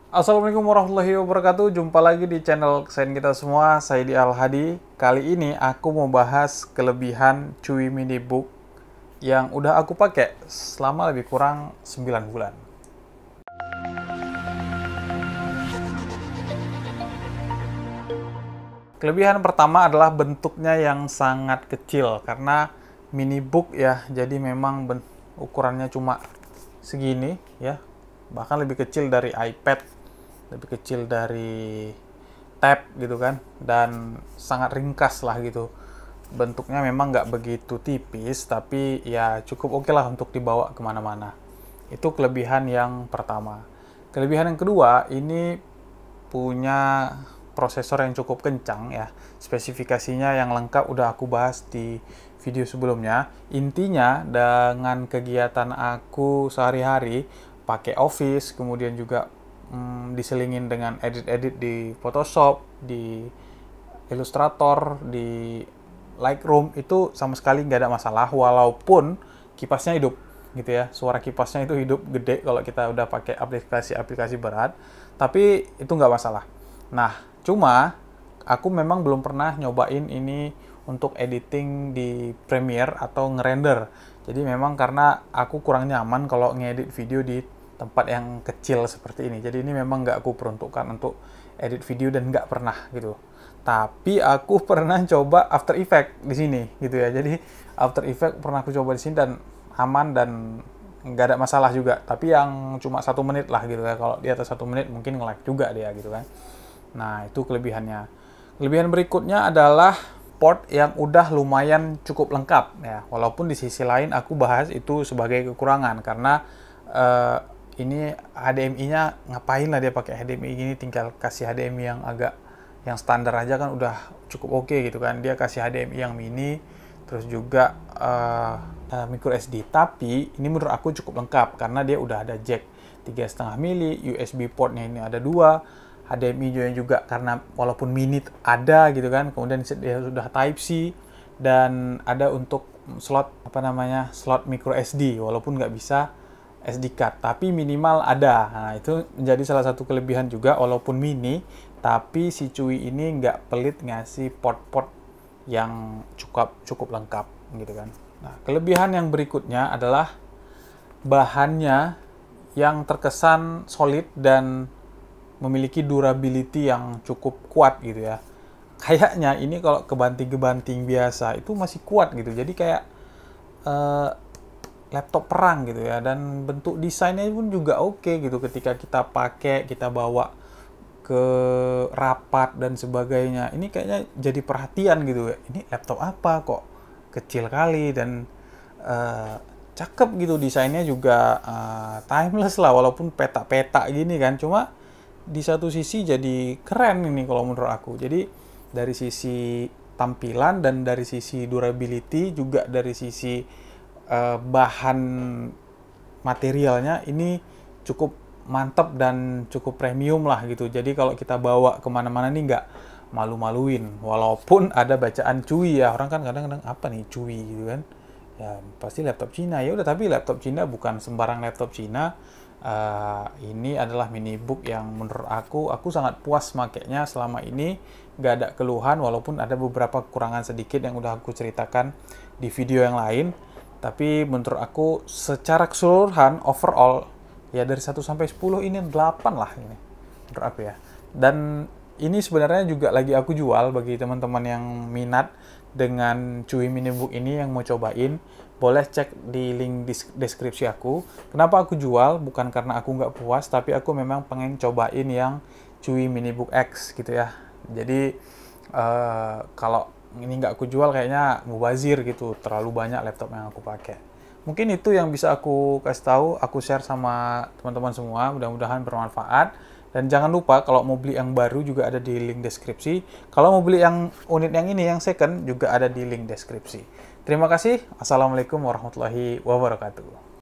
Assalamualaikum warahmatullahi wabarakatuh. Jumpa lagi di channel kesayangan kita semua. Saya di Al Hadi. Kali ini aku mau bahas kelebihan Chewy Mini Book yang udah aku pakai selama lebih kurang 9 bulan. Kelebihan pertama adalah bentuknya yang sangat kecil karena mini book ya. Jadi memang ukurannya cuma segini ya. Bahkan lebih kecil dari iPad, lebih kecil dari tab gitu kan, dan sangat ringkas lah gitu. Bentuknya memang nggak begitu tipis, tapi ya cukup oke lah untuk dibawa kemana-mana. Itu kelebihan yang pertama. Kelebihan yang kedua, ini punya prosesor yang cukup kencang ya. Spesifikasinya yang lengkap udah aku bahas di video sebelumnya. Intinya dengan kegiatan aku sehari-hari pakai Office, kemudian juga diselingin dengan edit-edit di Photoshop, di Illustrator, di Lightroom, itu sama sekali nggak ada masalah walaupun kipasnya hidup gitu ya. Suara kipasnya itu hidup gede kalau kita udah pakai aplikasi-aplikasi berat, tapi itu nggak masalah. Nah, cuma aku memang belum pernah nyobain ini untuk editing di Premiere atau ngerender. Jadi memang karena aku kurang nyaman kalau ngedit video di tempat yang kecil seperti ini. Jadi ini memang nggak aku peruntukkan untuk edit video dan nggak pernah gitu. Tapi aku pernah coba After Effects di sini gitu ya. Jadi After Effects pernah aku coba di sini dan aman dan nggak ada masalah juga. Tapi yang cuma 1 menit lah gitu ya. Kalau di atas 1 menit mungkin nge-lag juga dia gitu kan. Nah itu kelebihannya. Kelebihan berikutnya adalah port yang udah lumayan cukup lengkap ya. Walaupun di sisi lain aku bahas itu sebagai kekurangan karena ini HDMI-nya ngapain lah dia pakai HDMI gini, tinggal kasih HDMI yang standar aja kan udah cukup oke gitu kan. Dia kasih HDMI yang mini, terus juga micro SD. Tapi ini menurut aku cukup lengkap karena dia udah ada jack 3,5 mili, USB portnya ini ada 2, HDMI juga karena walaupun mini ada gitu kan. Kemudian dia sudah Type C dan ada untuk slot slot micro SD walaupun nggak bisa SD card, tapi minimal ada. Nah, itu menjadi salah satu kelebihan juga, walaupun mini, tapi si Chewy ini nggak pelit ngasih port-port yang cukup lengkap, gitu kan. Nah, kelebihan yang berikutnya adalah bahannya yang terkesan solid dan memiliki durability yang cukup kuat gitu ya. Kayaknya ini kalau kebanting-kebanting biasa itu masih kuat gitu. Jadi kayak laptop perang gitu ya, dan bentuk desainnya pun juga oke gitu ketika kita pakai, kita bawa ke rapat dan sebagainya. Ini kayaknya jadi perhatian gitu ya, ini laptop apa kok kecil kali dan cakep gitu, desainnya juga timeless lah walaupun petak-petak gini kan. Cuma di satu sisi jadi keren ini kalau menurut aku. Jadi dari sisi tampilan dan dari sisi durability, juga dari sisi bahan materialnya ini cukup mantap dan cukup premium lah gitu. Jadi kalau kita bawa kemana-mana nih nggak malu-maluin. Walaupun ada bacaan Chewy ya, orang kan kadang-kadang apa nih Chewy gitu kan. Ya pasti laptop Cina. Ya udah, tapi laptop Cina bukan sembarang laptop Cina. Ini adalah mini book yang menurut aku sangat puas makainya selama ini, nggak ada keluhan walaupun ada beberapa kekurangan sedikit yang udah aku ceritakan di video yang lain. Tapi menurut aku secara keseluruhan overall ya dari 1 sampai 10 ini 8 lah ini menurut aku ya. Dan ini sebenarnya juga lagi aku jual bagi teman-teman yang minat dengan Chewy Mini Book ini yang mau cobain. Boleh cek di link deskripsi aku. Kenapa aku jual? Bukan karena aku nggak puas, tapi aku memang pengen cobain yang Chewy Mini Book X gitu ya. Jadi kalau ini nggak aku jual kayaknya mubazir gitu, terlalu banyak laptop yang aku pakai. Mungkin itu yang bisa aku kasih tahu, aku share sama teman-teman semua, mudah-mudahan bermanfaat. Dan jangan lupa kalau mau beli yang baru juga ada di link deskripsi. Kalau mau beli yang unit yang ini, yang second, juga ada di link deskripsi. Terima kasih. Assalamualaikum warahmatullahi wabarakatuh.